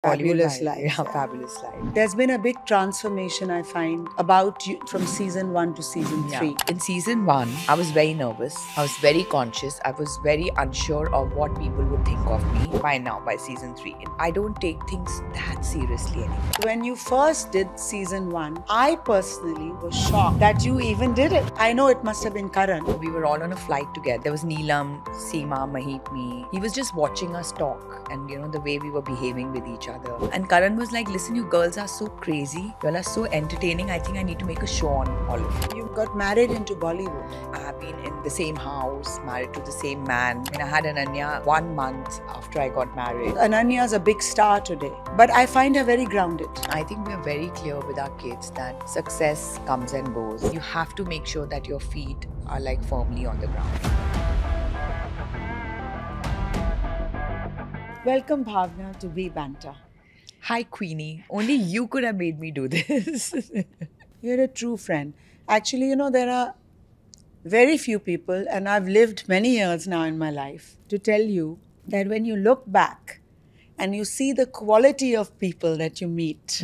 Fabulous Bollywood Life. Yeah, Fabulous Life. There's been a big transformation, I find, about you from season 1 to season 3. In season 1, I was very nervous. I was very conscious. I was very unsure of what people would think of me. By now, by season 3, I don't take things that seriously anymore. When you first did season 1, I personally was shocked that you even did it. I know it must have been Karan. We were all on a flight together. There was Neelam, Seema, Mahit, me. He was just watching us talk and, the way we were behaving with each other. And Karan was like, listen, you girls are so crazy. You all are so entertaining. I think I need to make a show on all of you. You got married into Bollywood. I have been in the same house, married to the same man. And I had Ananya 1 month after I got married. Ananya's a big star today, but I find her very grounded. I think we're very clear with our kids that success comes and goes. You have to make sure that your feet are like firmly on the ground. Welcome, Bhavna, to Be Banter. Hi, Queenie. Only you could have made me do this. You're a true friend. Actually, there are very few people, and I've lived many years now in my life, to tell you that when you look back and you see the quality of people that you meet,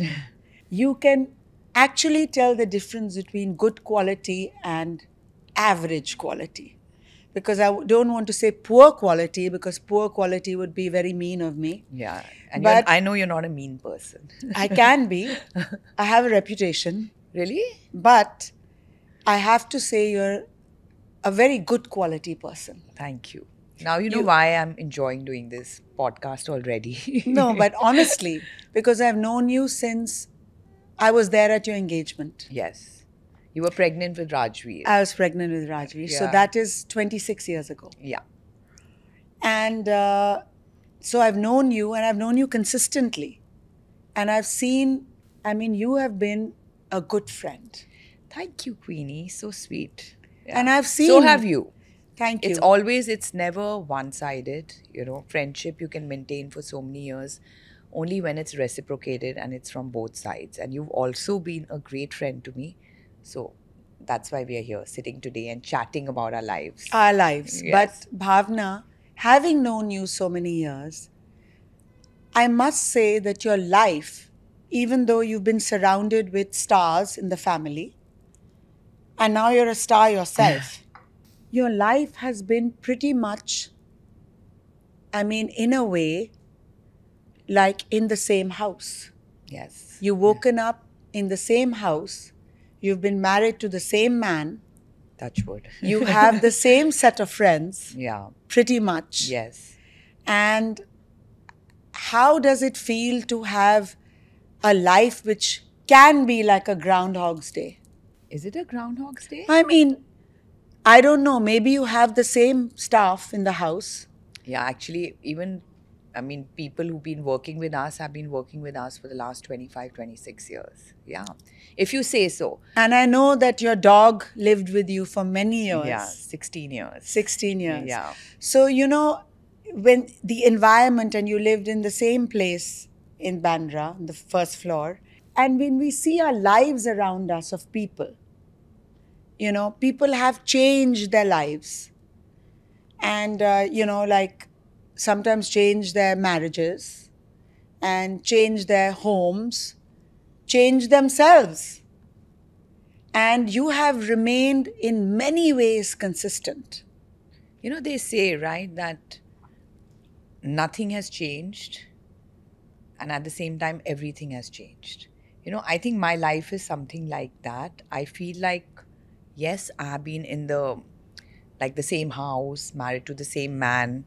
you can actually tell the difference between good quality and average quality. Because I don't want to say poor quality, because poor quality would be very mean of me. Yeah, and But I know you're not a mean person. I can be. I have a reputation. Really? But I have to say you're a very good quality person. Thank you. Now you know why I'm enjoying doing this podcast already. No, but honestly, because I've known you since I was there at your engagement. Yes. You were pregnant with Rajveer. I was pregnant with Rajveer. So Yeah. that is 26 years ago. Yeah. And so I've known you, and I've known you consistently. And I've seen, you have been a good friend. Thank you, Queenie. So sweet. Yeah. And I've seen... So have you. Thank you. It's never one-sided. Friendship you can maintain for so many years only when it's reciprocated and it's from both sides. And you've also been a great friend to me. So that's why we are here sitting today and chatting about our lives. Our lives. Yes. But Bhavna, having known you so many years, I must say that your life, even though you've been surrounded with stars in the family, and now you're a star yourself, your life has been pretty much, in a way, like in the same house. Yes. You've woken up in the same house. You've been married to the same man. Touch wood. You have the same set of friends. Yeah. Pretty much. Yes. And how does it feel to have a life which can be like a Groundhog's Day? Is it a Groundhog's Day? I don't know. Maybe you have the same staff in the house. Yeah, actually, people who've been working with us have been working with us for the last 25, 26 years. Yeah. If you say so. And I know that your dog lived with you for many years. Yeah, 16 years. 16 years. Yeah. So, when the environment, and you lived in the same place in Bandra, on the first floor, and when we see our lives around us of people, people have changed their lives. And, sometimes change their marriages and change their homes, change themselves. And you have remained in many ways consistent. They say, right, that nothing has changed and at the same time, everything has changed. I think my life is something like that. I feel like, yes, I have been in the same house, married to the same man.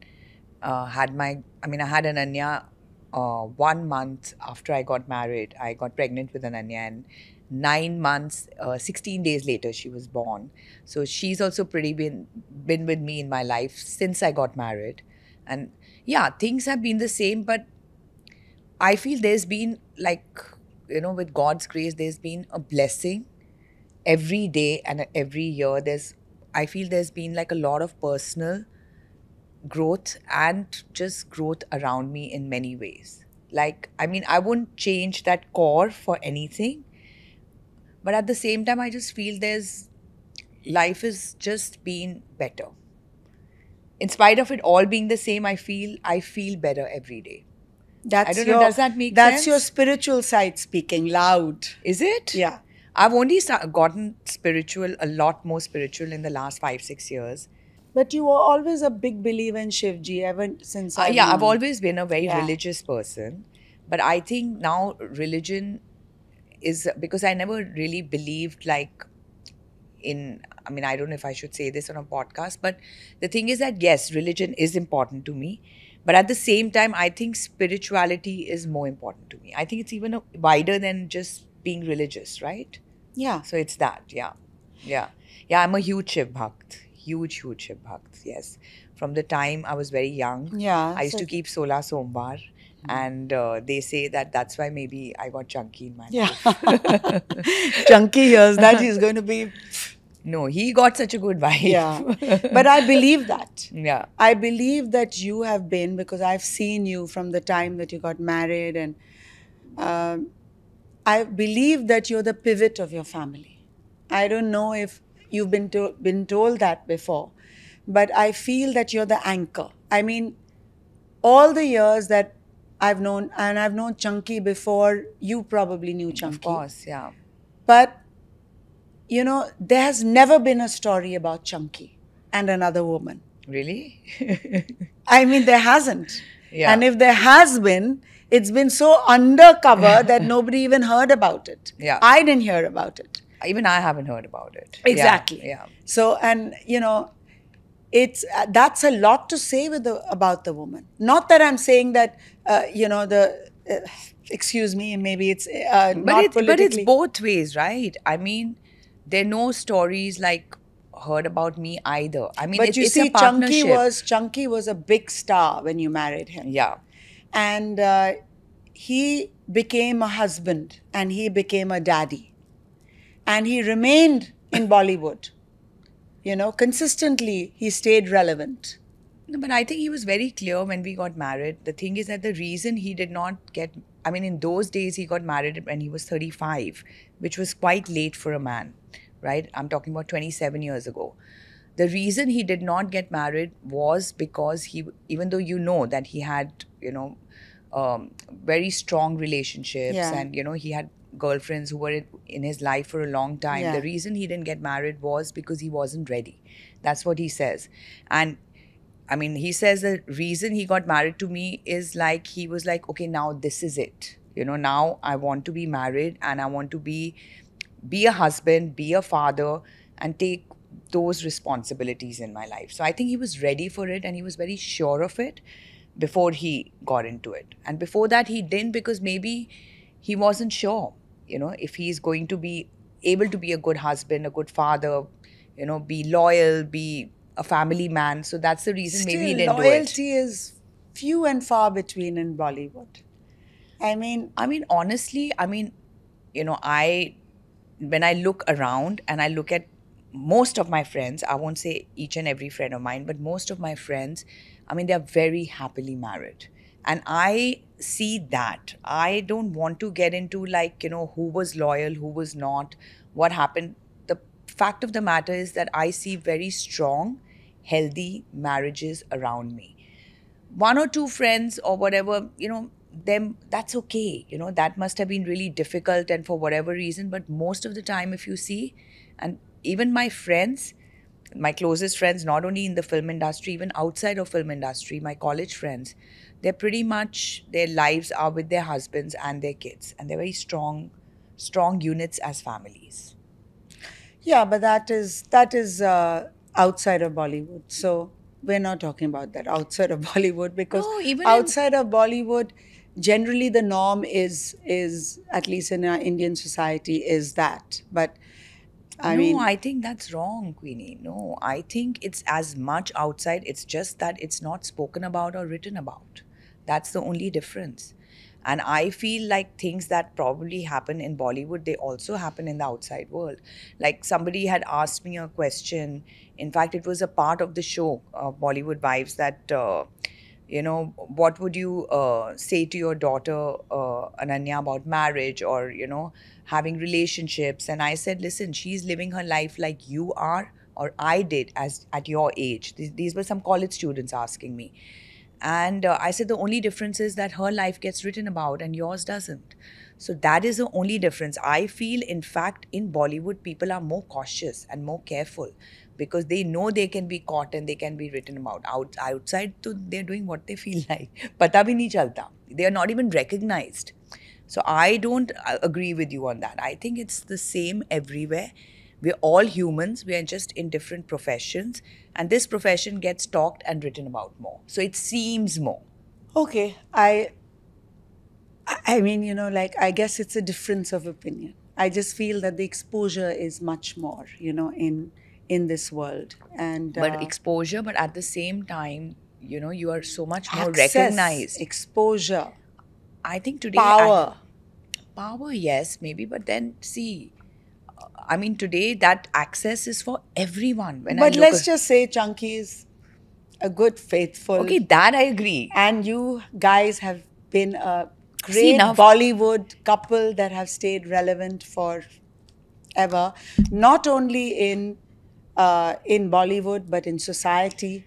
I had Ananya 1 month after I got married. I got pregnant with Ananya, and 9 months, 16 days later, she was born. So she's also been with me in my life since I got married. And yeah, things have been the same, but I feel there's been with God's grace, there's been a blessing every day and every year. I feel there's been a lot of personal growth and just growth around me in many ways. I wouldn't change that core for anything. But at the same time, I just feel life has just been better. In spite of it all being the same, I feel better every day. That's I don't your, know, does that make that's sense? your spiritual side speaking loud. Is it? Yeah. I've only gotten spiritual, a lot more spiritual in the last 5, 6 years. But you were always a big believer in Shivji ever since I've Yeah, known I've you. always been a very Yeah. religious person, but I think now religion is because I never really believed like in, I mean, I don't know if I should say this on a podcast, but the thing is that yes, religion is important to me, but at the same time, I think spirituality is more important to me. I think it's even wider than just being religious, right? Yeah. So it's that, yeah. Yeah. Yeah, I'm a huge Shiv Bhakt. Huge Shiv Bhakt, yes. From the time I was very young, Yeah. I used so- to keep Sola Sombar. And they say that that's why maybe I got chunky in my Yeah. life. Chunky hears that he's going to be. No, he got such a good vibe. Yeah. But I believe that. Yeah. I believe that you have been, because I've seen you from the time that you got married, and I believe that you're the pivot of your family. I don't know if you've been told that before, but I feel that you're the anchor. I mean, all the years that I've known, and I've known Chunky before you probably knew Chunky. Of course, yeah. But, you know, there has never been a story about Chunky and another woman. Really? I mean, there hasn't. Yeah. And if there has been, it's been so undercover that nobody even heard about it. Yeah. I didn't hear about it. Even I haven't heard about it. Exactly. Yeah. So, and you know, it's that's a lot to say about the woman. Not that I'm saying that you know excuse me, maybe it's not politically. But it's both ways, right? I mean, there are no stories like heard about me either. I mean, But you it's see, a partnership. Chunky was a big star when you married him. Yeah. And he became a husband, and he became a daddy, and he remained in Bollywood. You know, consistently he stayed relevant. No, but I think he was very clear when we got married. The thing is that the reason he did not get, I mean, in those days he got married when he was 35, which was quite late for a man, right? I'm talking about 27 years ago. The reason he did not get married was because he, even though you know that he had, you know, very strong relationships, Yeah. and, you know, he had girlfriends who were in his life for a long time. Yeah. The reason he didn't get married was because he wasn't ready. That's what he says. And I mean, he says the reason he got married to me is like, he was like, okay, now this is it. You know, now I want to be married, and I want to be a husband, be a father, and take those responsibilities in my life. So I think he was ready for it, and he was very sure of it before he got into it. And before that, he didn't, because maybe he wasn't sure, you know, if he's going to be able to be a good husband, a good father, you know, be loyal, be a family man. So that's the reason maybe he didn't do it. Loyalty is few and far between in Bollywood. I mean, Honestly, I mean, you know, when I look around and I look at most of my friends, I won't say each and every friend of mine, but most of my friends, I mean, they're very happily married. And I see that. I don't want to get into like, you know, who was loyal, who was not, what happened. The fact of the matter is that I see very strong, healthy marriages around me. One or two friends or whatever, you know, them, that's okay. You know, that must have been really difficult and for whatever reason. But most of the time, if you see, and even my friends, my closest friends, not only in the film industry, even outside of film industry, my college friends, they're pretty much, their lives are with their husbands and their kids. And they're very strong units as families. yeah, but that is outside of Bollywood. So we're not talking about that outside of Bollywood, because No, even outside of Bollywood, generally the norm is at least in our Indian society is that. But I mean, I think that's wrong, Queenie. No, I think it's as much outside. It's just that it's not spoken about or written about. That's the only difference. And I feel like things that probably happen in Bollywood, they also happen in the outside world. Like somebody had asked me a question. In fact, it was a part of the show, Bollywood Wives, that, you know, what would you say to your daughter, Ananya, about marriage or, you know, having relationships? And I said, listen, she's living her life like you are or I did at your age. These were some college students asking me. And I said the only difference is that her life gets written about and yours doesn't. So that is the only difference. I feel, in fact, in Bollywood, people are more cautious and more careful because they know they can be caught and they can be written about. Outside, so they're doing what they feel like. Pata bhi nahi chalta. They are not even recognized. So I don't agree with you on that. I think it's the same everywhere. We're all humans. We are just in different professions. And this profession gets talked and written about more. So it seems more. Okay, I mean, you know, like, I guess it's a difference of opinion. I just feel that the exposure is much more, you know, in this world. And But exposure, but at the same time, you know, you are so much more access, recognized. exposure, I think today power. power, yes, maybe, but then see, I mean, today that access is for everyone. When I But look let's at, just say Chunky is a good, faithful. okay, that I agree. And you guys have been a See, great now- Bollywood couple that have stayed relevant forever, not only in Bollywood but in society.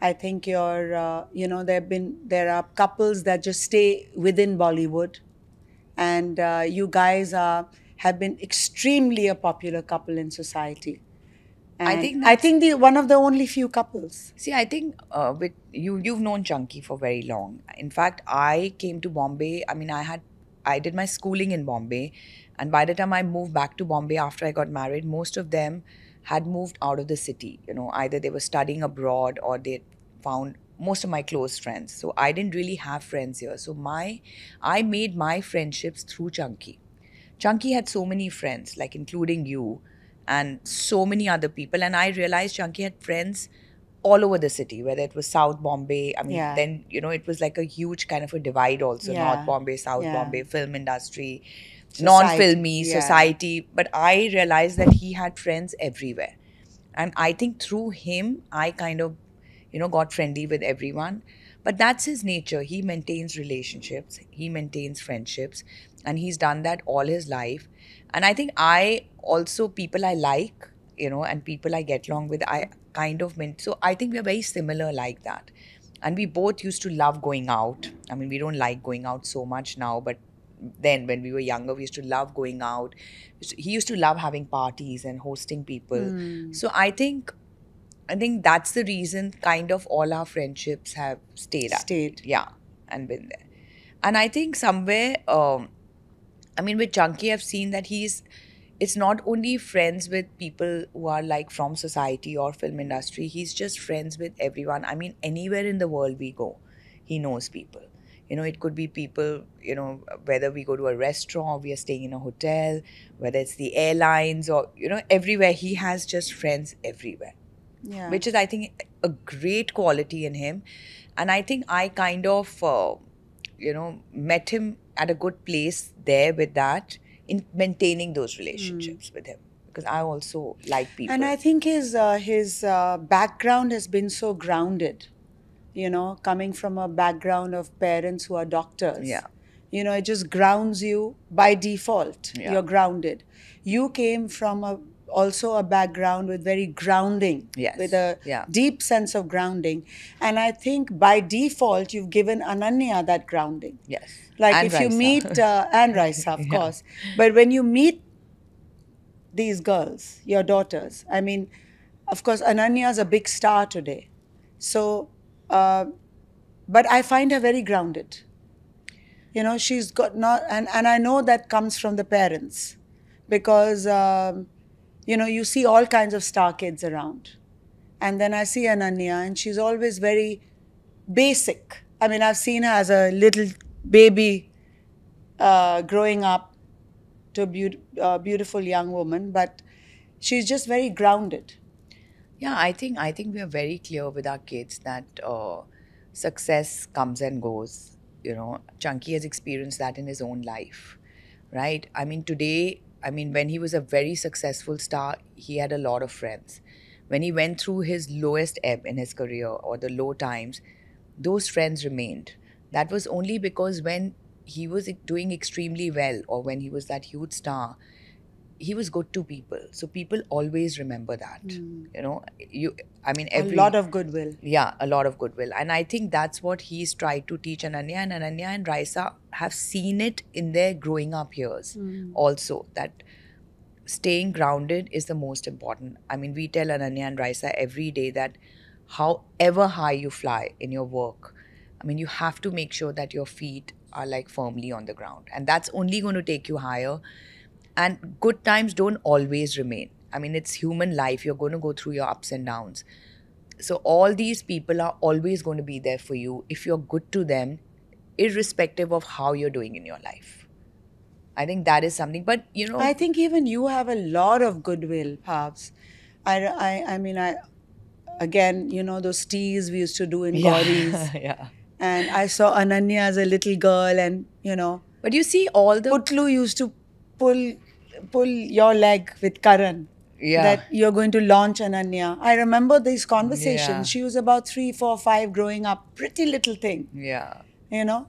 I think you know, there are couples that just stay within Bollywood, and you guys have been extremely a popular couple in society. And think I that's- think one of the only few couples. See, I think with you've known Chunky for very long. In fact, I came to Bombay. I mean, I did my schooling in Bombay, and by the time I moved back to Bombay after I got married, most of them had moved out of the city. You know, either they were studying abroad or they found most of my close friends. So I didn't really have friends here. So I made my friendships through Chunky. Chunky had so many friends, like including you and so many other people. And I realized Chunky had friends all over the city, whether it was South Bombay. I mean, Yeah. then, you know, it was like a huge kind of a divide also. Yeah. North Bombay, South Yeah. Bombay, film industry, Society, non-filmy, yeah. society. But I realized that he had friends everywhere. And I think through him, I kind of, you know, got friendly with everyone. But that's his nature. He maintains relationships, he maintains friendships, and he's done that all his life. And I think I also, people I like, you know, and people I get along with, I kind of meant. So I think we're very similar like that. And we both used to love going out. I mean, we don't like going out so much now, but then when we were younger, we used to love going out. He used to love having parties and hosting people. So I think that's the reason kind of all our friendships have stayed up. Stayed. Yeah, and been there. And I think somewhere, I mean, with Chunky, I've seen that it's not only friends with people who are like from society or film industry, he's just friends with everyone. I mean, anywhere in the world we go, he knows people. You know, it could be people, you know, whether we go to a restaurant or we are staying in a hotel, whether it's the airlines or, you know, everywhere, he has just friends everywhere. Yeah. Which is, I think, a great quality in him. And I think I kind of, you know, met him at a good place there with that, in maintaining those relationships with him. Because I also like people. And I think his background has been so grounded, you know, coming from a background of parents who are doctors. Yeah. You know, it just grounds you by default. Yeah. You're grounded. You came from also a background with very grounding, Yes. with a Yeah. deep sense of grounding. And I think by default, you've given Ananya that grounding. Yes. Like And if you Raisa. meet, and Raisa, of Yeah. course. But when you meet these girls, your daughters, I mean, of course, Ananya's a big star today. So, but I find her very grounded. You know, she's got not, and I know that comes from the parents because, you know, you see all kinds of star kids around. And then I see Ananya, and she's always very basic. I mean, I've seen her as a little baby growing up to a beautiful young woman, but she's just very grounded. Yeah, I think we are very clear with our kids that success comes and goes. You know, Chunky has experienced that in his own life, right? I mean, today, I mean, when he was a very successful star, he had a lot of friends. When he went through his lowest ebb in his career or the low times, those friends remained. That was only because when he was doing extremely well or when he was that huge star, he was good to people. So people always remember that. You know, I mean, A lot of goodwill. yeah, a lot of goodwill. And I think that's what he's tried to teach Ananya. And Ananya and Raisa have seen it in their growing up years also, that staying grounded is the most important. I mean, we tell Ananya and Raisa every day that however high you fly in your work, I mean, you have to make sure that your feet are like firmly on the ground. And that's only going to take you higher. And good times don't always remain. I mean, it's human life. You're going to go through your ups and downs. So all these people are always going to be there for you if you're good to them, irrespective of how you're doing in your life. I think that is something. But, you know, I think even you have a lot of goodwill, Pabs. I mean, again, you know, those teas we used to do in Gauri's. yeah. And I saw Ananya as a little girl, and, you know, But you see all the... Putlu used to pull your leg with Karan. Yeah. That you're going to launch Ananya. I remember these conversations. Yeah. She was about 3, 4, 5 growing up. Pretty little thing. Yeah. You know?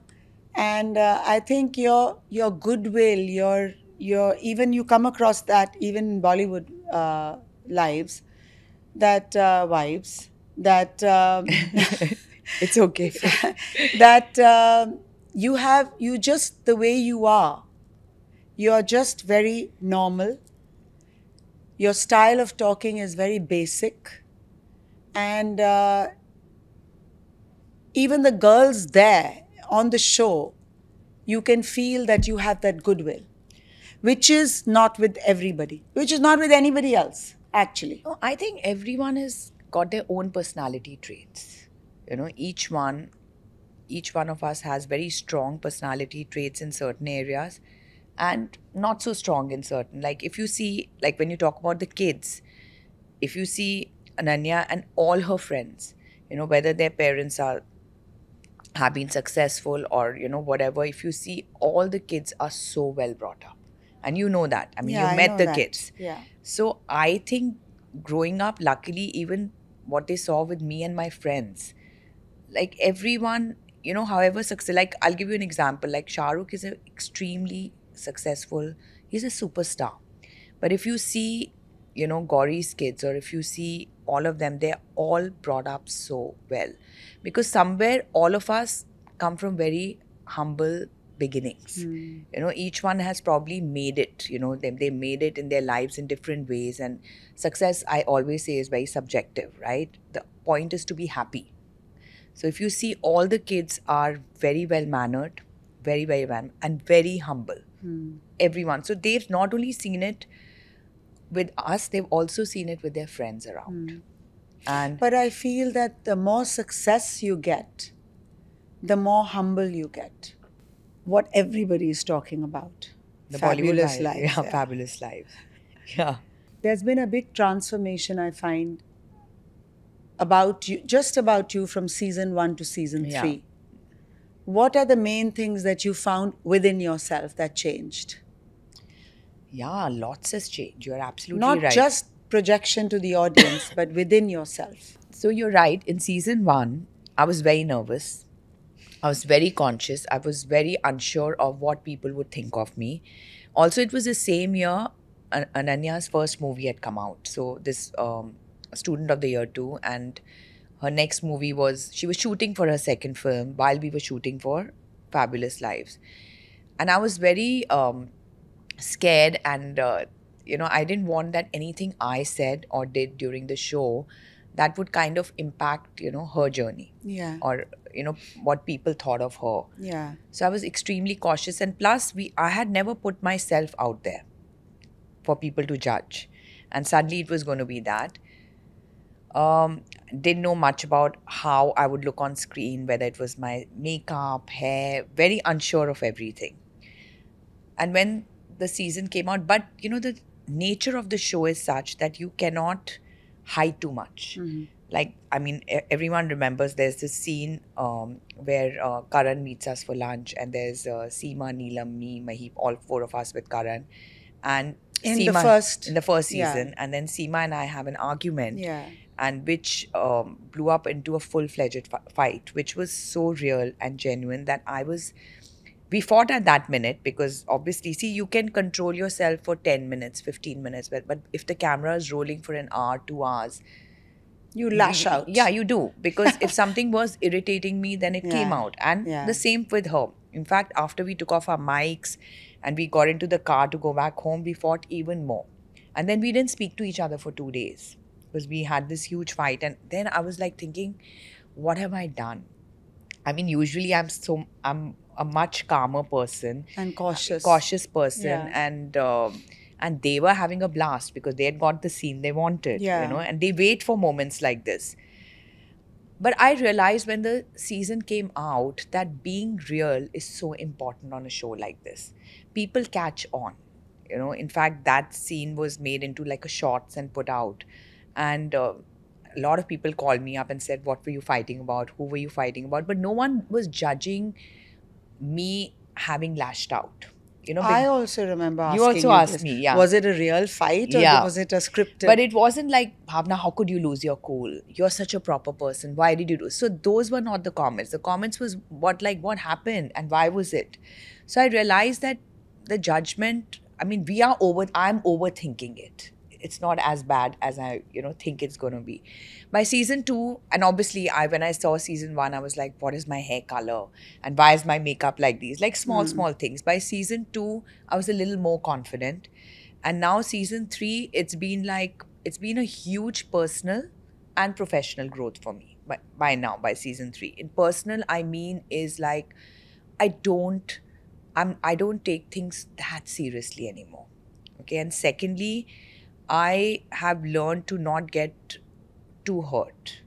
And I think your goodwill, your even you come across that even in Bollywood lives, that vibes, that It's okay. that you just the way you are, you're just very normal. Your style of talking is very basic, and even the girls there on the show, you can feel that you have that goodwill, which is not with everybody, which is not with anybody else, actually. No, I think everyone has got their own personality traits. You know, each one of us has very strong personality traits in certain areas and not so strong in certain. Like if you see, like when you talk about the kids, if you see Ananya and all her friends, you know, whether their parents have been successful or, you know, whatever, if you see all the kids are so well brought up. And you know that. I mean, Yeah, you I met know the that. kids. Yeah. So I think growing up, luckily, even what they saw with me and my friends, like everyone, you know, however successful, like I'll give you an example, like Shah Rukh is extremely successful. He's a superstar. But if you see, you know, Gauri's kids, or if you see all of them, they're all brought up so well. Because somewhere all of us come from very humble beginnings. You know, each one has probably made it, you know, they made it in their lives in different ways. And success, I always say, is very subjective, right? The point is to be happy. So if you see, all the kids are very well mannered, very, very well, and very humble. Everyone. So they've not only seen it with us, they've also seen it with their friends around. And But I feel that the more success you get, the more humble you get. What everybody is talking about. the Fabulous Bollywood lives. yeah, yeah. fabulous lives. Yeah. There's been a big transformation, I find, about you, just about you, from season 1 to season Yeah. 3. What are the main things that you found within yourself that changed? Yeah, lots has changed. You're absolutely Not right. just projection to the audience, but within yourself. So you're right. In season 1, I was very nervous. I was very conscious. I was very unsure of what people would think of me. Also, it was the same year Ananya's first movie had come out. So this Student of the Year 2, and her next movie was, she was shooting for her second film while we were shooting for Fabulous Lives. And I was very scared, and you know, I didn't want that anything I said or did during the show that would kind of impact, you know, her journey, Yeah. or, you know, what people thought of her. Yeah. So I was extremely cautious, and plus I had never put myself out there for people to judge, and suddenly it was going to be that. Didn't know much about how I would look on screen, whether it was my makeup, hair, very unsure of everything. And when the season came out, but you know, the nature of the show is such that you cannot hide too much. Like, I mean, everyone remembers there's this scene where Karan meets us for lunch, and there's Seema, Neelam, me, Mahip, all 4 of us with Karan. And In the Seema, first- in the first yeah. season, and then Seema and I have an argument, Yeah. and which blew up into a full-fledged fight, which was so real and genuine that I was We fought at that minute because obviously, see, you can control yourself for 10 minutes, 15 minutes, but if the camera is rolling for an hour, 2 hours, You lash out. yeah, you do. Because if something was irritating me, then it came Yeah. out. And Yeah. the same with her. In fact, after we took off our mics and we got into the car to go back home, we fought even more. And then we didn't speak to each other for 2 days because we had this huge fight. And then I was like thinking, what have I done? I mean, usually I'm a much calmer person, And cautious. person, Yeah. and they were having a blast because they had got the scene they wanted, Yeah. and they wait for moments like this. But I realized when the season came out that being real is so important on a show like this. People catch on. In fact, that scene was made into like a shorts and put out. And a lot of people called me up and said, what were you fighting about? Who were you fighting about? But no one was judging me having lashed out. I also remember asking You also asked this. me, yeah. Was it a real fight or Yeah. was it a scripted? But it wasn't like, Bhavna, how could you lose your cool? You're such a proper person. Why did you do? So those were not the comments. The comments was what happened and why was it? So I realized that the judgment, I mean, I'm overthinking it. It's not as bad as I, think it's going to be. By season 2, and obviously when I saw season 1, I was like, what is my hair color? And why is my makeup like these? Like small things. By season 2, I was a little more confident. And now season 3, it's been a huge personal and professional growth for me by season 3. In personal, I mean is like, I don't take things that seriously anymore. Okay. And secondly, I have learned to not get too hurt.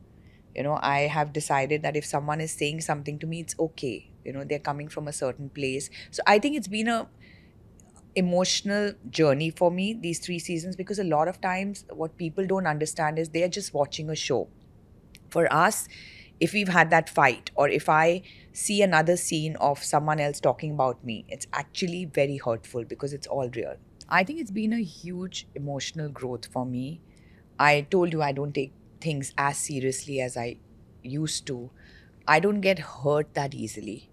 I have decided that if someone is saying something to me, it's okay. They're coming from a certain place. So I think it's been a emotional journey for me, these 3 seasons, because a lot of times what people don't understand is they're just watching a show. For us, if we've had that fight or if I see another scene of someone else talking about me, it's actually very hurtful because it's all real. I think it's been a huge emotional growth for me. I told you I don't take things as seriously as I used to. I don't get hurt that easily.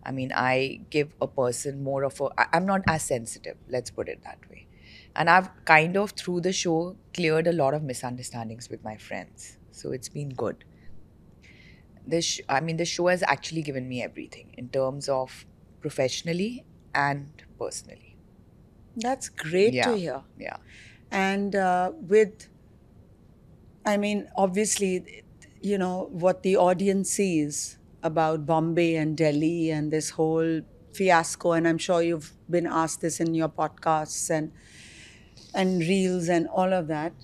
I mean, I give a person more of I'm not as sensitive, let's put it that way. And I've kind of, through the show, cleared a lot of misunderstandings with my friends. So it's been good. The show has actually given me everything in terms of professionally and personally. That's great to hear. Yeah. And obviously, what the audience sees about Bombay and Delhi and this whole fiasco, and I'm sure you've been asked this in your podcasts and reels and all of that.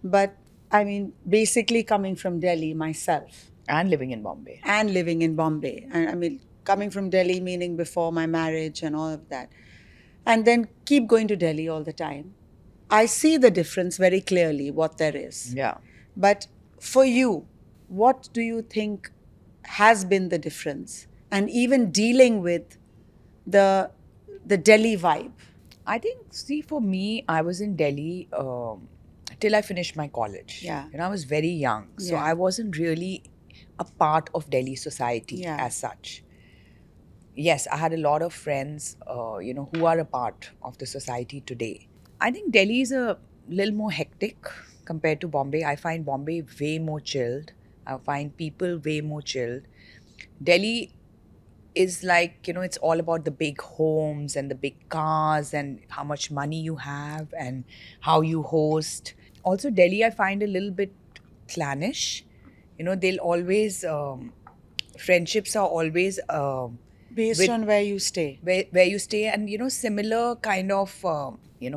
But I mean, basically coming from Delhi myself. And living in Bombay. And living in Bombay. And I mean, coming from Delhi, meaning before my marriage and all of that. And then keep going to Delhi all the time. I see the difference very clearly, what there is. Yeah. But for you, what do you think has been the difference? And even dealing with the Delhi vibe? I think, see, for me, I was in Delhi till I finished my college. Yeah. I was very young. So Yeah. I wasn't really a part of Delhi society Yeah. as such. Yes, I had a lot of friends, who are a part of the society today. I think Delhi is a little more hectic compared to Bombay. I find Bombay way more chilled. I find people way more chilled. Delhi is like, it's all about the big homes and the big cars and how much money you have and how you host. Also, Delhi, I find a little bit clannish. They'll always, friendships are always... Based with- on where you stay. where you stay, and similar kind of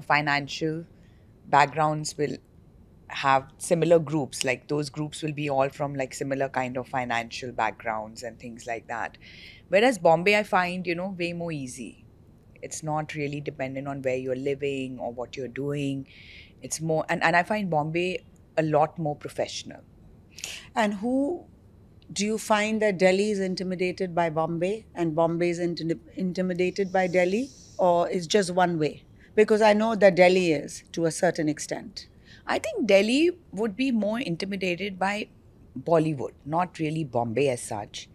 financial backgrounds will have similar groups. Like those groups will be all from like similar kind of financial backgrounds and things like that. Whereas Bombay, I find way more easy. It's not really dependent on where you're living or what you're doing. It's more, and I find Bombay a lot more professional. And who do you find that Delhi is intimidated by Bombay and Bombay is intimidated by Delhi, or is just one way? Because I know that Delhi is to a certain extent. I think Delhi would be more intimidated by Bollywood, not really Bombay as such.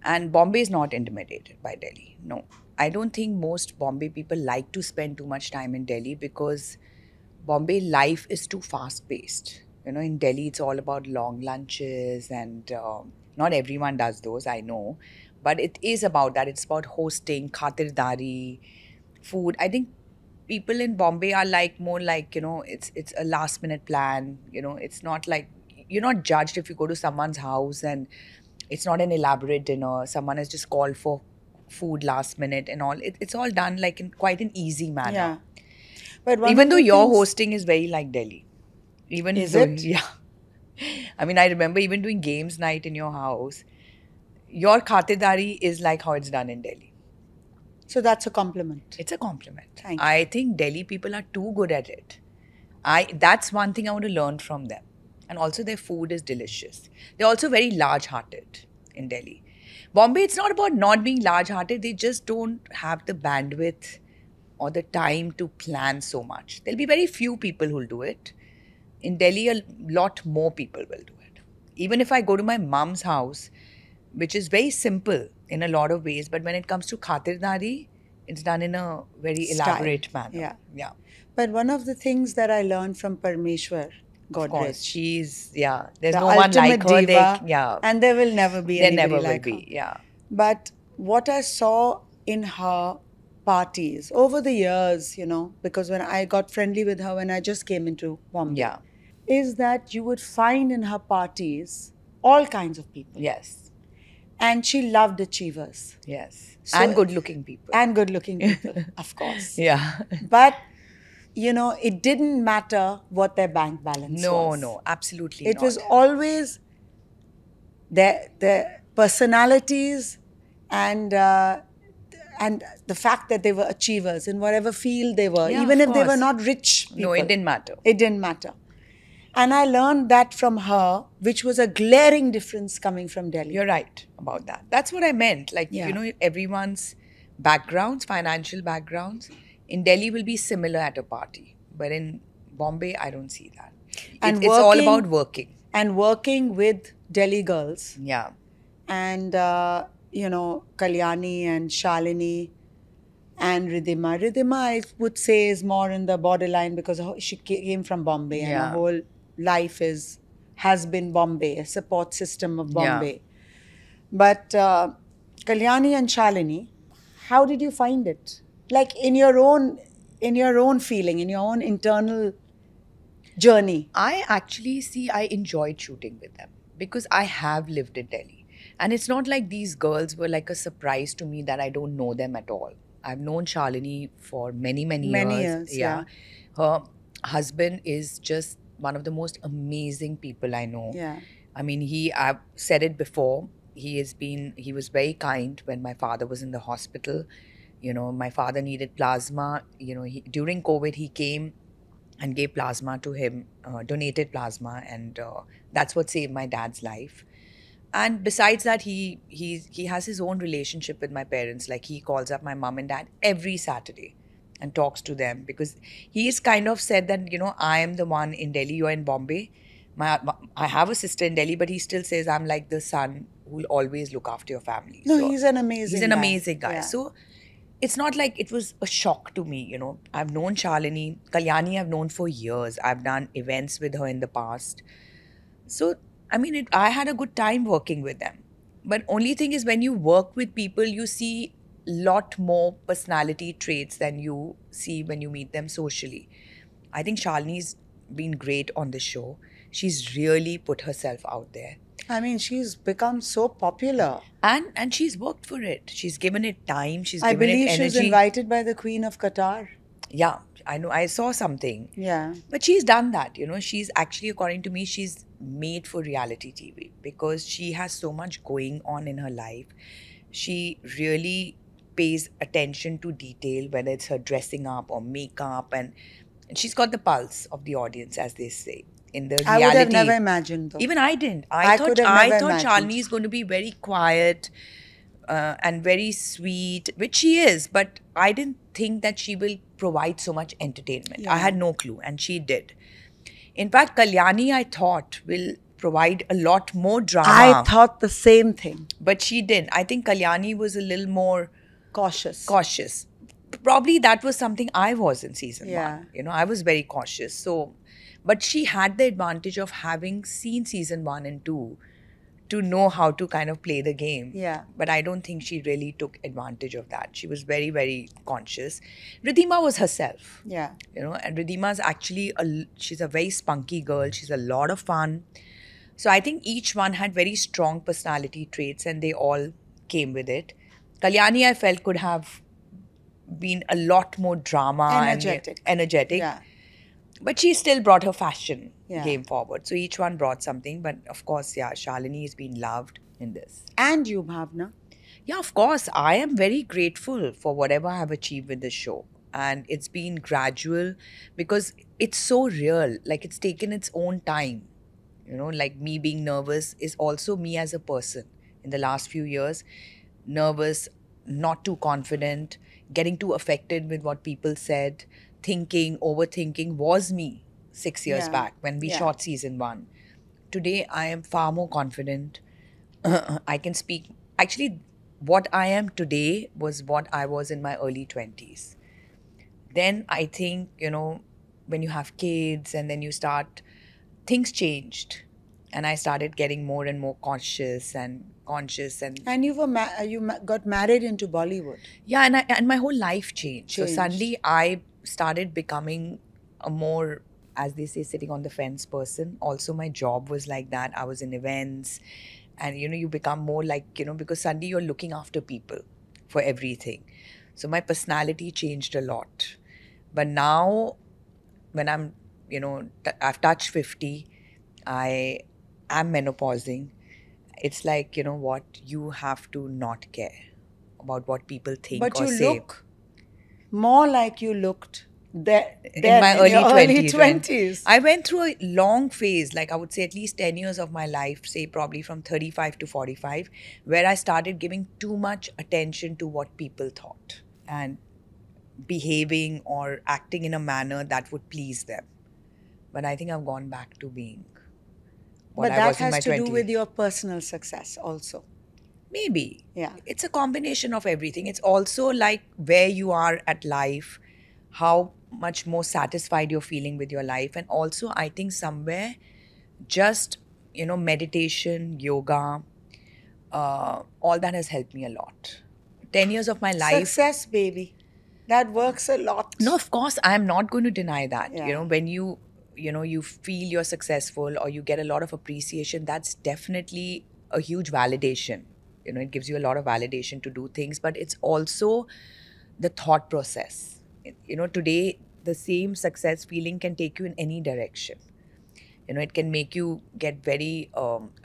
And Bombay is not intimidated by Delhi, no. I don't think most Bombay people like to spend too much time in Delhi because Bombay life is too fast paced. You know, in Delhi, it's all about long lunches, and not everyone does those, I know. But it is about that. It's about hosting, khatirdari, food. I think people in Bombay are like more like, it's a last minute plan. It's not like you're not judged if you go to someone's house and it's not an elaborate dinner. Someone has just called for food last minute and all. It's all done like in quite an easy manner. Yeah. But Even though your hosting is very like Delhi. Is it? Yeah. I mean, I remember even doing games night in your house. Your khatedari is like how it's done in Delhi. So that's a compliment. It's a compliment. Thank you. I think Delhi people are too good at it. That's one thing I want to learn from them. And also their food is delicious. They're also very large-hearted in Delhi. Bombay, it's not about not being large-hearted. They just don't have the bandwidth or the time to plan so much. There'll be very few people who'll do it. In Delhi, a lot more people will do it. Even if I go to my mom's house, which is very simple in a lot of ways, but when it comes to khatirdari, it's done in a very elaborate manner. Yeah. Yeah. But one of the things that I learned from Parmeshwar Of course, Godrej, she's, there's the no one like ultimate her. diva, and there will never be there anybody never like will her. be. Yeah. But what I saw in her parties over the years, because when I got friendly with her when I just came into Bombay, Yeah. is that you would find in her parties all kinds of people. Yes. And she loved achievers. Yes. So- and good-looking people. And good looking people, of course. Yeah. But, it didn't matter what their bank balance was. No, absolutely It not. was always their personalities and the fact that they were achievers in whatever field they were, Yeah, even of if they were course. not rich people. No, it didn't matter. It didn't matter. And I learned that from her, which was a glaring difference coming from Delhi. You're right about that. That's what I meant. Like, Yeah. Everyone's backgrounds, financial backgrounds, in Delhi will be similar at a party. But in Bombay, I don't see that. And It's all working- about working. And working with Delhi girls. Yeah. And, Kalyani and Shalini and Ridhima. Ridhima, I would say, is more in the borderline because she came from Bombay and Yeah. her whole life has been Bombay, a support system of Bombay. But Kalyani and Shalini, how did you find it? Like in your own feeling, in your own internal journey. I enjoyed shooting with them because I have lived in Delhi. And it's not like these girls were like a surprise to me that I don't know them at all. I've known Shalini for many, many years. Many years, yeah. Her husband is just one of the most amazing people I know. Yeah. I mean, I've said it before, he was very kind when my father was in the hospital. My father needed plasma. During COVID, he came and gave plasma to him, donated plasma, and that's what saved my dad's life. And besides that, he has his own relationship with my parents. Like, he calls up my mom and dad every Saturday and talks to them because he's kind of said that, I am the one in Delhi, you're in Bombay. I have a sister in Delhi, but he still says I'm like the son who will always look after your family. No, So he's an amazing he's an guy. amazing guy. Yeah. So it's not like it was a shock to me, I've known Shalini. Kalyani I've known for years. I've done events with her in the past. So, I mean, I had a good time working with them. But only thing is, when you work with people, you see lot more personality traits than you see when you meet them socially. I think Shalini's been great on the show. She's really put herself out there. I mean, she's become so popular. And she's worked for it. She's given it time. She's I given believe it she was energy. invited by the Queen of Qatar. Yeah, I know. I saw something. Yeah. But she's done that, She's actually, according to me, she's made for reality TV because she has so much going on in her life. She really pays attention to detail, whether it's her dressing up or makeup, and she's got the pulse of the audience, as they say. In the reality, I would have never imagined, though. even I didn't. I thought could have never thought imagined. Shalini is going to be very quiet and very sweet, which she is. But I didn't think that she will provide so much entertainment. Yeah. I had no clue, and she did. In fact, Kalyani, I thought, will provide a lot more drama. I thought the same thing. But she didn't. I think Kalyani was a little more Cautious. Cautious. Probably that was something I was in season Yeah. one. You know, I was very cautious. So, but she had the advantage of having seen season 1 and 2 to know how to kind of play the game. Yeah. But I don't think she really took advantage of that. She was very, very conscious. Ridhima was herself. Yeah. You know, and Ridhima's actually, she's a very spunky girl. She's a lot of fun. So I think each one had very strong personality traits and they all came with it. Kalyani, I felt, could have been a lot more drama Energetic. and energetic. Yeah. But she still brought her fashion Yeah. game forward. So each one brought something. But of course, yeah, Shalini has been loved in this. And you, Bhavna. Yeah, of course. I am very grateful for whatever I have achieved with this show. And it's been gradual because it's so real. Like it's taken its own time. You know, like me being nervous is also me as a person in the last few years. Nervous, not too confident, getting too affected with what people said, thinking, overthinking was me 6 years Yeah. back when we Yeah. shot season 1. Today, I am far more confident. I can speak. Actually, what I am today was what I was in my early 20s. Then I think, you know, when you have kids and then you start, things changed. And I started getting more and more conscious and And you got married into Bollywood. yeah, and my whole life changed. So Changed. suddenly I started becoming a more, as they say, sitting on the fence person. Also, my job was like that. I was in events, and you know, you become more like, you know, because suddenly you're looking after people for everything. So my personality changed a lot. But now, when I'm, you know, I've touched 50, I am menopausing. It's like, you know what, you have to not care about what people think But or you say. look more like you looked then In my early your 20s. when 20s. I went through a long phase, like I would say at least 10 years of my life, say probably from 35 to 45, where I started giving too much attention to what people thought and behaving or acting in a manner that would please them. But I think I've gone back to being what But I that was in my has to 20s. do with your personal success also. Maybe. Yeah. It's a combination of everything. It's also like where you are at life, how much more satisfied you're feeling with your life. And also, I think somewhere just, you know, meditation, yoga, all that has helped me a lot. 10 years of my life. Success, baby. That works a lot. No, of course, I am not going to deny that. Yeah. You know, when you feel you're successful or you get a lot of appreciation, that's definitely a huge validation. You know, it gives you a lot of validation to do things, but it's also the thought process. You know, today, the same success feeling can take you in any direction. You know, it can make you get very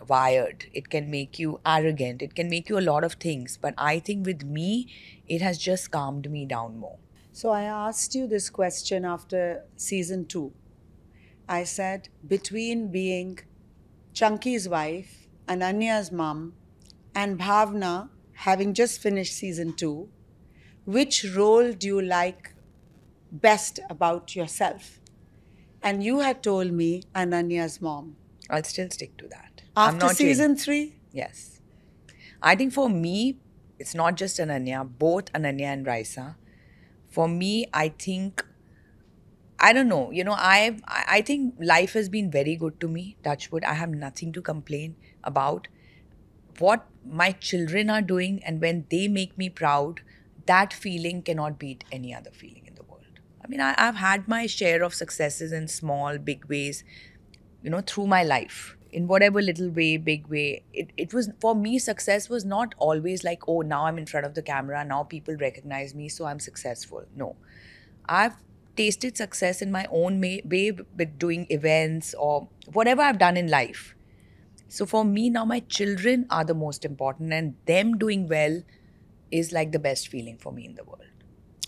wired. It can make you arrogant. It can make you a lot of things. But I think with me, it has just calmed me down more. So I asked you this question after season 2. I said, between being Chunky's wife, Ananya's mom, and Bhavna having just finished season 2, which role do you like best about yourself? And you had told me Ananya's mom. I'll still stick to that. I'm After not season 3? Yes. I think for me, it's not just Ananya, both Ananya and Raisa. For me, I think, I don't know, you know, I think life has been very good to me, touch wood. I have nothing to complain about. What my children are doing and when they make me proud, that feeling cannot beat any other feeling in the world. I mean, I've had my share of successes in small, big ways, you know, through my life. In whatever little way, big way, it was, for me, success was not always like, oh, now I'm in front of the camera, now people recognize me, so I'm successful. No. I've tasted success in my own way with doing events or whatever I've done in life. So for me now, my children are the most important, and them doing well is like the best feeling for me in the world.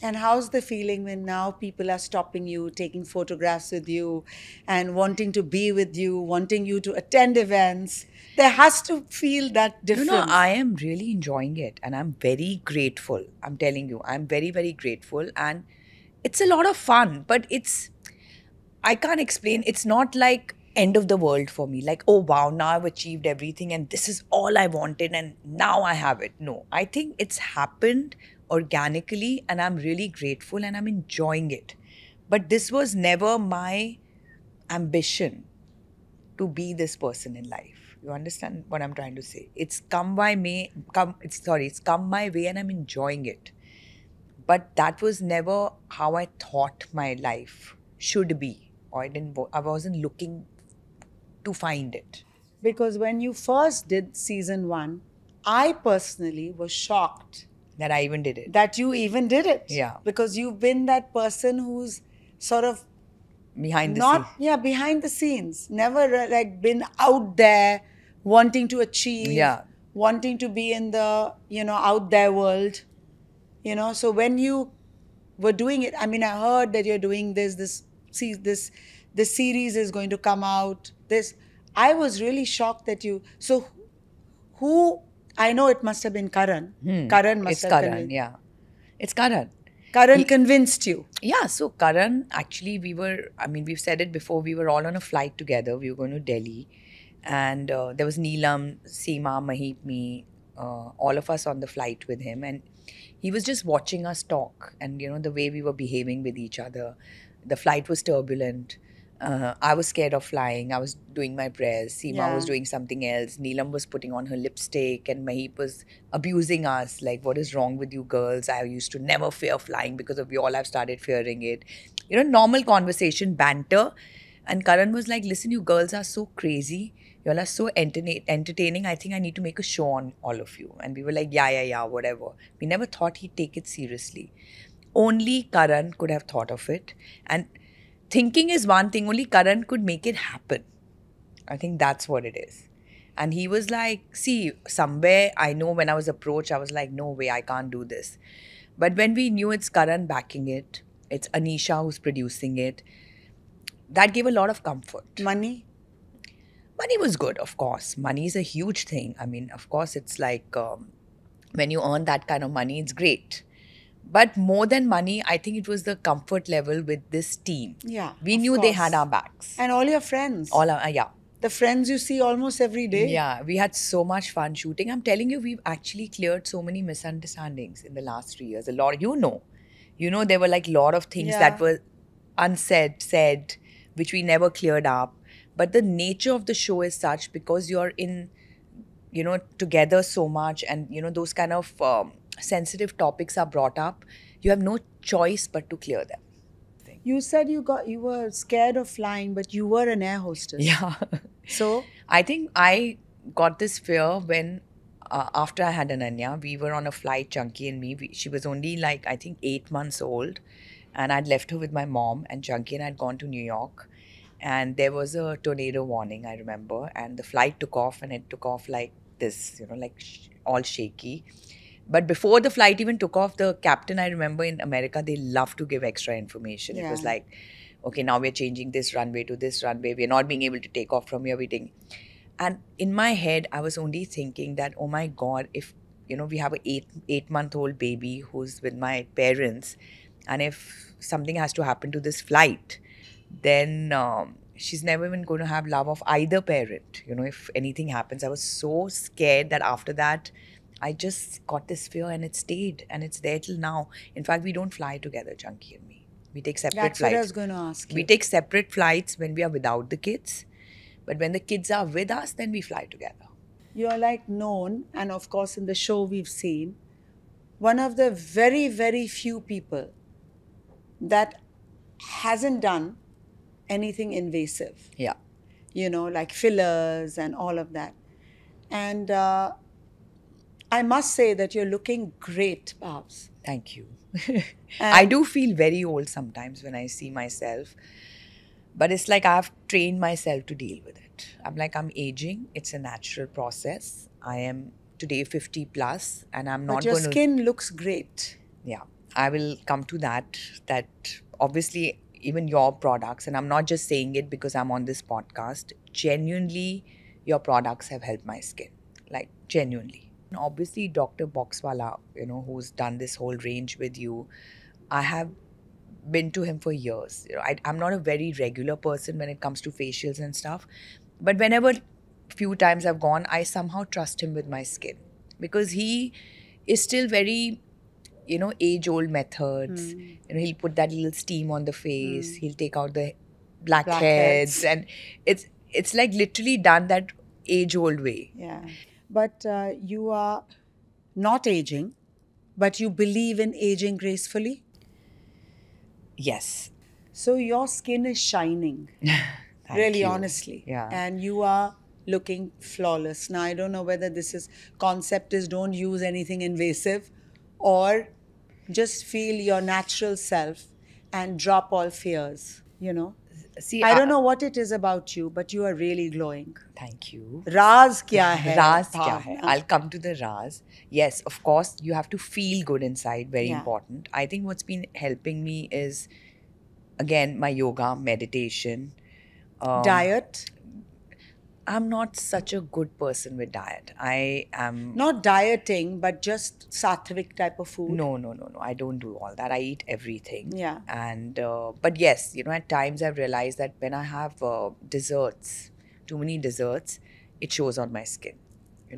And how's the feeling when now people are stopping you, taking photographs with you, and wanting to be with you, wanting you to attend events? There has to feel that difference. You know, I am really enjoying it and I'm very grateful. I'm telling you, I'm very, very grateful. And it's a lot of fun, but I can't explain. It's not like end of the world for me. Like, oh, wow, now I've achieved everything and this is all I wanted and now I have it. No, I think it's happened organically, and I'm really grateful and I'm enjoying it. But this was never my ambition to be this person in life. You understand what I'm trying to say? It's come by me, it's come my way and I'm enjoying it. But that was never how I thought my life should be. Or I wasn't looking to find it. Because when you first did season 1, I personally was shocked That I even did it. that you even did it. Yeah. Because you've been that person who's sort of Behind the not, scene. yeah, behind the scenes. Never like been out there wanting to achieve, Yeah. wanting to be in the, out there world. So when you were doing it, I mean, I heard that you're doing this series is going to come out. I was really shocked that so who, I know it must have been Karan. Karan must It's have Karan, convinced. yeah. It's Karan. Karan convinced you. Yeah, so Karan, actually, we've said it before, we were all on a flight together. We were going to Delhi. And there was Neelam, Seema, Mahip, me, all of us on the flight with him. And he was just watching us talk and, the way we were behaving with each other. The flight was turbulent. I was scared of flying. I was doing my prayers. Seema was Yeah. doing something else. Neelam was putting on her lipstick and Mahip was abusing us. Like, what is wrong with you girls? I used to never fear flying because of you all. I've started fearing it. Normal conversation, banter. And Karan was like, listen, you girls are so crazy. You all are so entertaining. I think I need to make a show on all of you. And we were like, yeah, whatever. We never thought he'd take it seriously. Only Karan could have thought of it. And thinking is one thing, only Karan could make it happen. I think that's what it is. And he was like, see, somewhere I know when I was approached, I was like, no way, I can't do this. But when we knew it's Karan backing it, it's Anisha who's producing it, that gave a lot of comfort. Money? Money was good, of course. Money is a huge thing. I mean, of course, it's like when you earn that kind of money, it's great. But more than money, I think it was the comfort level with this team. Yeah. We of knew they course. had our backs. And all your friends. Yeah. The friends you see almost every day. Yeah, we had so much fun shooting. I'm telling you, we've actually cleared so many misunderstandings in the last 3 years. A lot, there were like a lot of things Yeah. that were unsaid, said, which we never cleared up. But the nature of the show is such, because you're in, together so much, and those kind of sensitive topics are brought up. You have no choice but to clear them. You said you were scared of flying, but you were an air hostess. Yeah. So I think I got this fear when, after I had Ananya, we were on a flight, Chunky and me. She was only like, I think, 8 months old. And I'd left her with my mom, and Chunky and I had gone to New York. And there was a tornado warning, I remember. And the flight took off, and it took off like this, all shaky. But before the flight even took off, the captain, I remember in America, they love to give extra information. It was Yeah. like, okay, now we're changing this runway to this runway. We're not being able to take off from here. And in my head, I was only thinking that, oh my God, if, we have a 8-month-old baby who's with my parents, and if something has to happen to this flight, then she's never even going to have love of either parent. If anything happens, I was so scared that after that, I just got this fear, and it stayed, and it's there till now. In fact, we don't fly together, Chunky and me. We take separate that's what I flights. was going to ask you. We take separate flights when we are without the kids. But when the kids are with us, then we fly together. You're like known, and of course in the show we've seen, one of the very, very few people that hasn't done anything invasive. Yeah. Like fillers and all of that. And I must say that you're looking great, Babs. Thank you. I do feel very old sometimes when I see myself. But it's like I've trained myself to deal with it. I'm like, I'm aging. It's a natural process. I am today 50 plus, and I'm not But your going to... skin looks great. Yeah, I will come to that obviously even your products, and I'm not just saying it because I'm on this podcast, genuinely your products have helped my skin, like genuinely. And obviously Dr. Boxwala, who's done this whole range with you, I have been to him for years. I'm not a very regular person when it comes to facials and stuff, but whenever few times I've gone, I somehow trust him with my skin, because he is still very age-old methods. He'll put that little steam on the face. He'll take out the blackheads, and it's like literally done that age-old way. Yeah. But you are not aging, but you believe in aging gracefully. Yes. So your skin is shining, Thank really you. honestly. Yeah. And you are looking flawless. Now, I don't know whether this is concept is don't use anything invasive or just feel your natural self and drop all fears, you know. See, I don't know what it is about you, but you are really glowing. Thank you. Raz kya hai? Raz kya hai? Bhavna? I'll come to the Raz. Yes, of course, you have to feel good inside. Very Yeah. important. I think what's been helping me is, again, my yoga, meditation. Diet? I'm not such a good person with diet. I am. Not dieting, but just sattvic type of food. No. I don't do all that. I eat everything. Yeah. And but yes, at times I've realized that when I have desserts, too many desserts, it shows on my skin.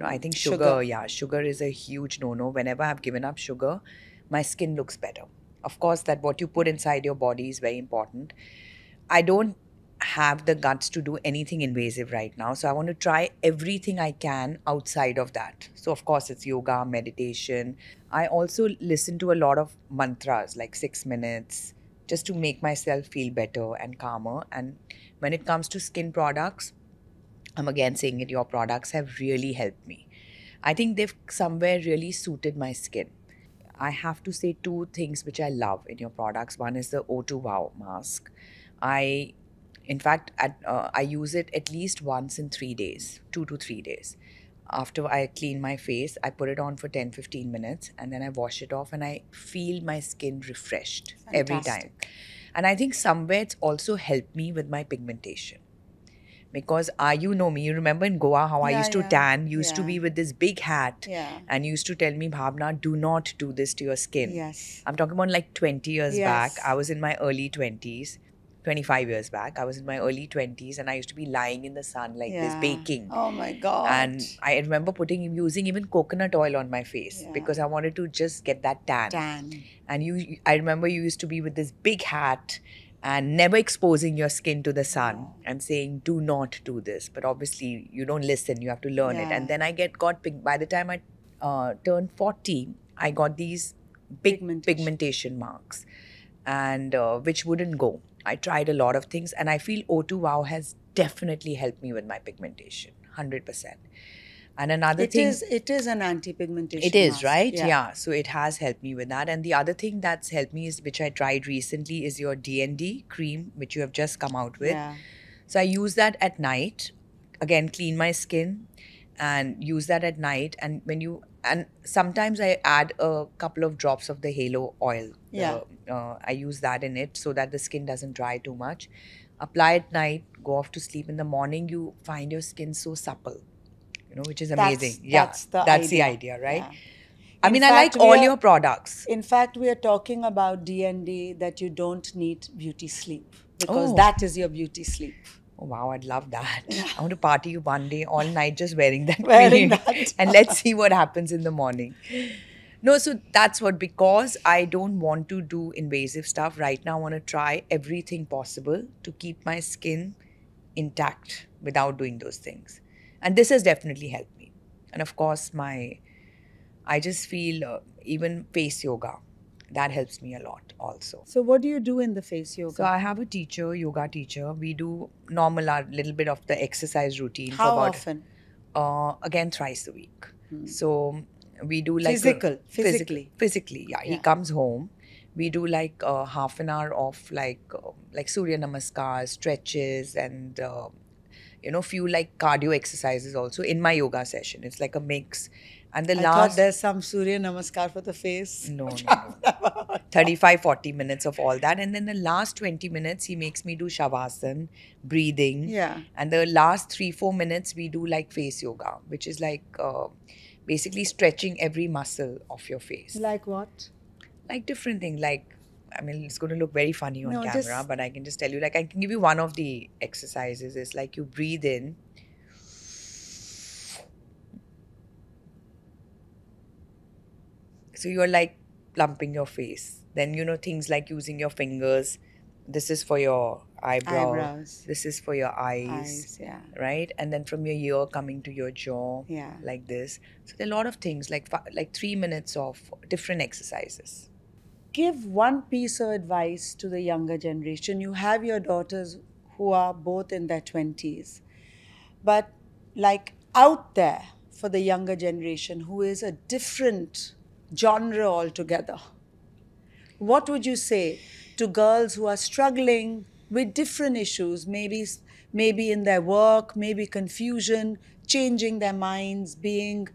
I think sugar. Yeah, sugar is a huge no-no. Whenever I've given up sugar, my skin looks better. Of course, that what you put inside your body is very important. I don't have the guts to do anything invasive right now. So I want to try everything I can outside of that. So of course it's yoga, meditation. I also listen to a lot of mantras, like 6 minutes, just to make myself feel better and calmer. And when it comes to skin products, I'm again saying it, your products have really helped me. I think they've somewhere really suited my skin. I have to say two things which I love in your products. One is the O2 Wow mask. In fact, I use it at least once in 3 days, 2 to 3 days. After I clean my face, I put it on for 10-15 minutes and then I wash it off and I feel my skin refreshed every time. And I think somewhere it's also helped me with my pigmentation. Because you know me, you remember in Goa how I used to tan, used to be with this big hat and used to tell me, Bhavna, do not do this to your skin. Yes. I'm talking about like 20 years back. I was in my early 20s. 25 years back, I was in my early 20s and I used to be lying in the sun like this, baking. Oh my God. And I remember using even coconut oil on my face because I wanted to just get that tan. And I remember you used to be with this big hat and never exposing your skin to the sun and saying, do not do this. But obviously, you don't listen, you have to learn it. And then I got by the time I turned 40, I got these big pigmentation marks, and which wouldn't go. I tried a lot of things and I feel O2 Wow has definitely helped me with my pigmentation, 100%. And another thing... It is an anti-pigmentation It is, mask. right? Yeah. So it has helped me with that. And the other thing that's helped me is, which I tried recently, is your D&D cream, which you have just come out with. Yeah. So I use that at night. Again, clean my skin and use that at night. And sometimes I add a couple of drops of the halo oil. I use that in it so that the skin doesn't dry too much. Apply at night, go off to sleep. In the morning, you find your skin so supple, which is amazing. That's the idea, right? Yeah. I mean, I like all your products. In fact, we are talking about D&D that you don't need beauty sleep because that is your beauty sleep. Oh, wow, I'd love that. I want to party one day, all night, just wearing that cream. And let's see what happens in the morning. No, so that's because I don't want to do invasive stuff. Right now, I want to try everything possible to keep my skin intact without doing those things. And this has definitely helped me. And of course, I just feel even face yoga, that helps me a lot also. So what do you do in the face yoga? So I have a teacher, yoga teacher. We do a little bit of the exercise routine. How often? Again, thrice a week. So we do like physically. Yeah, he comes home. We do like half an hour of like Surya Namaskar, stretches, and few like cardio exercises also in my yoga session. It's like a mix. And I thought there's some Surya Namaskar for the face. No. 35-40 minutes of all that. And then the last 20 minutes, he makes me do Shavasana, breathing. Yeah. And the last 3-4 minutes, we do like face yoga, which is like basically stretching every muscle of your face. Like what? Like different things. Like, I mean, it's going to look very funny on camera, but I can just tell you, like, I can give you one of the exercises. It's like you breathe in. So you're like plumping your face. Then, you know, things like using your fingers. This is for your Eyebrows. This is for your Eyes, yeah. right? And then from your ear coming to your jaw, Yeah. like this. So there are a lot of things, like 3 minutes of different exercises. Give one piece of advice to the younger generation. You have your daughters who are both in their 20s, but like out there for the younger generation who is a different genre altogether, what would you say to girls who are struggling with different issues, maybe in their work, maybe confusion, changing their minds, being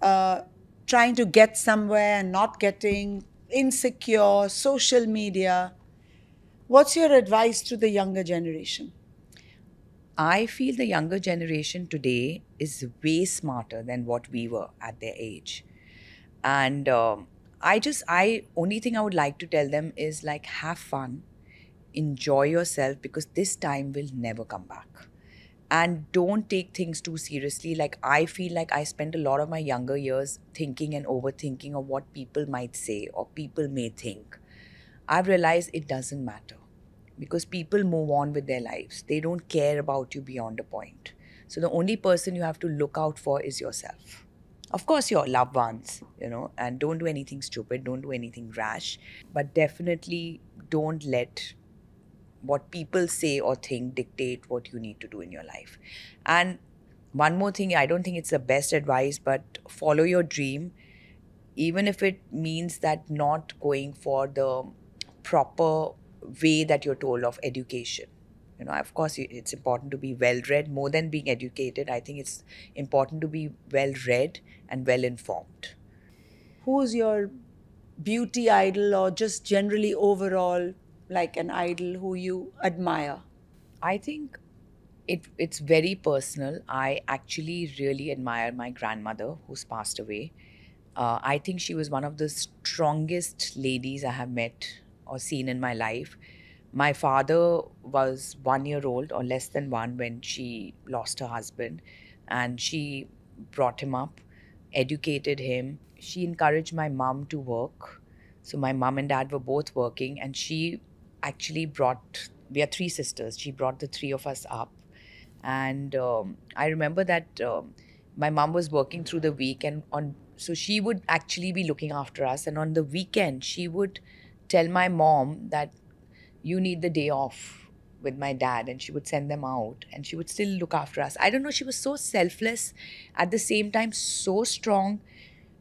uh, trying to get somewhere and not getting, insecure, social media? What's your advice to the younger generation? I feel the younger generation today is way smarter than what we were at their age. And I only thing I would like to tell them is like, have fun, enjoy yourself, because this time will never come back. And don't take things too seriously. Like, I feel like I spent a lot of my younger years thinking and overthinking of what people might say or people may think. I've realized it doesn't matter, because people move on with their lives. They don't care about you beyond a point. So the only person you have to look out for is yourself. Of course, your loved ones, you know, and don't do anything stupid, don't do anything rash, but definitely don't let what people say or think dictate what you need to do in your life. And one more thing, I don't think it's the best advice, but follow your dream, even if it means that not going for the proper way that you're told of education. You know, of course, it's important to be well read more than being educated. I think it's important to be well read and well informed. Who's your beauty idol, or just generally overall like an idol who you admire? I think it's very personal. I actually really admire my grandmother who's passed away. I think she was one of the strongest ladies I have met or seen in my life. My father was 1 year old or less than one when she lost her husband, and she brought him up, educated him. She encouraged my mom to work. So my mom and dad were both working, and she actually brought, we are three sisters, she brought the three of us up. And I remember that my mom was working through the week, and on so she would actually be looking after us, and on the weekend she would tell my mom that you need the day off with my dad, and she would send them out and she would still look after us. I don't know, she was so selfless, at the same time so strong.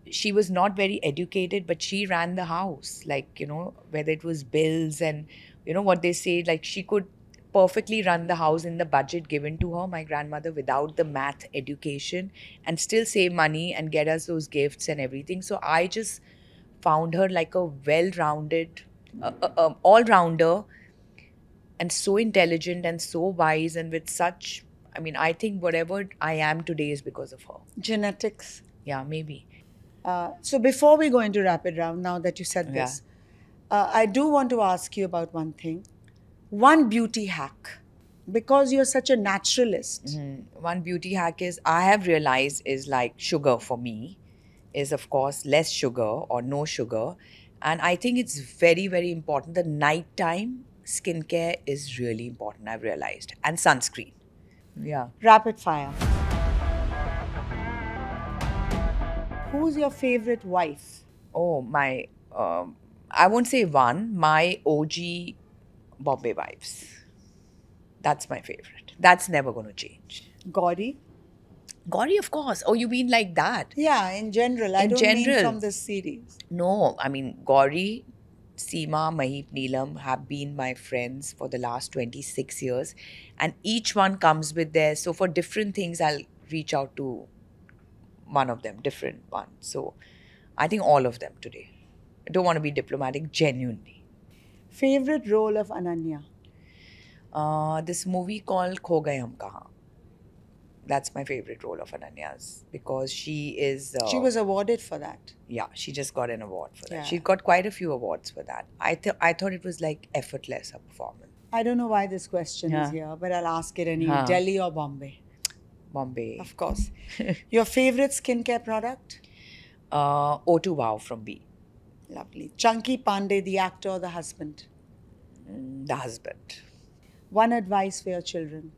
She was not very educated, but she ran the house, like, you know, whether it was bills and, you know, what they say, like, she could perfectly run the house in the budget given to her, my grandmother, without the math education, and still save money and get us those gifts and everything. So I just found her like a well-rounded, all-rounder, and so intelligent and so wise, and with such, I mean, I think whatever I am today is because of her. Genetics. Yeah, maybe. So before we go into rapid round, now that you said this, I do want to ask you about one thing. One beauty hack, because you're such a naturalist. One beauty hack is, I have realized, is like sugar for me is, of course, less sugar or no sugar. And I think it's very, very important. The nighttime skincare is really important, I've realized. And sunscreen. Yeah. Rapid fire. Who's your favorite wife? Oh, my, I won't say one, my OG Bombay wives. That's my favorite. That's never going to change. Gauri? Gauri, of course. Oh, you mean like that? Yeah, in general. I In don't mean general. from this series. No, I mean, Gauri, Seema, Mahip, Neelam have been my friends for the last 26 years. And each one comes with their, so for different things, I'll reach out to one of them, different one. So I think all of them today. I don't want to be diplomatic, genuinely. Favorite role of Ananya? This movie called Kho Gaye Hum Kahan. That's my favorite role of Ananya's, because she is... She was awarded for that. Yeah, she just got an award for that. Yeah. She got quite a few awards for that. I thought it was like effortless, her performance. I don't know why this question is here, but I'll ask it anyway. Delhi or Bombay? Bombay. Of course. Your favorite skincare product? O2 Wow from B. Lovely. Chunky Pandey, the actor or the husband? The husband. One advice for your children?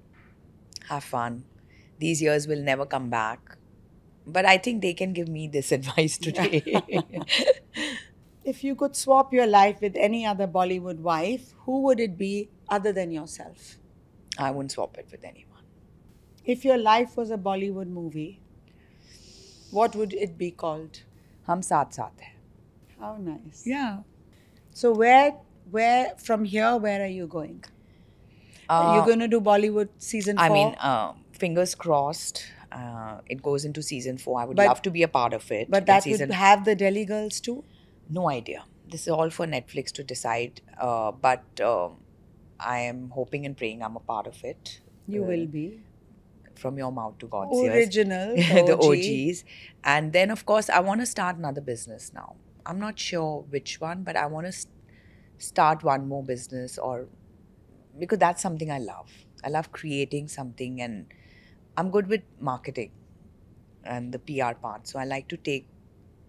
Have fun. These years will never come back. But I think they can give me this advice today. If you could swap your life with any other Bollywood wife, who would it be other than yourself? I wouldn't swap it with anyone. If your life was a Bollywood movie, what would it be called? Hum saath saath hai. How nice. Yeah. So where from here, where are you going? Are you going to do Bollywood season 4? I mean, fingers crossed. It goes into season 4. I would But- love to be a part of it. But in that season would have the Delhi girls too? No idea. This is all for Netflix to decide. But I am hoping and praying I'm a part of it. You will be. From your mouth to God's ears. Original, The OG. OGs. And then, of course, I want to start another business now. I'm not sure which one, but I want to start one more business, or because that's something I love. I love creating something, and I'm good with marketing and the PR part. So I like to take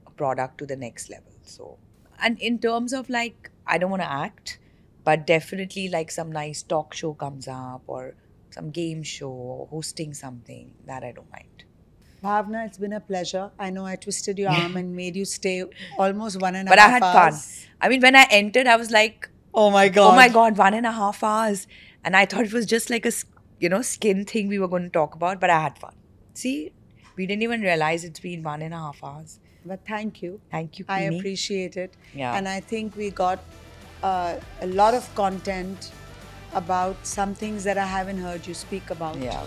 a product to the next level. So, and in terms of like, I don't want to act, but definitely like some nice talk show comes up, or some game show, or hosting something, that I don't mind. Bhavna, it's been a pleasure. I know I twisted your arm and made you stay almost 1.5 But I had hours. fun. I mean, when I entered, I was like, Oh my God. oh my God, 1.5 hours. And I thought it was just like a, skin thing we were going to talk about, but I had fun. See, we didn't even realize it's been 1.5 hours. But thank you. Thank you, I Queenie. appreciate it. Yeah. And I think we got a lot of content about some things that I haven't heard you speak about. Yeah.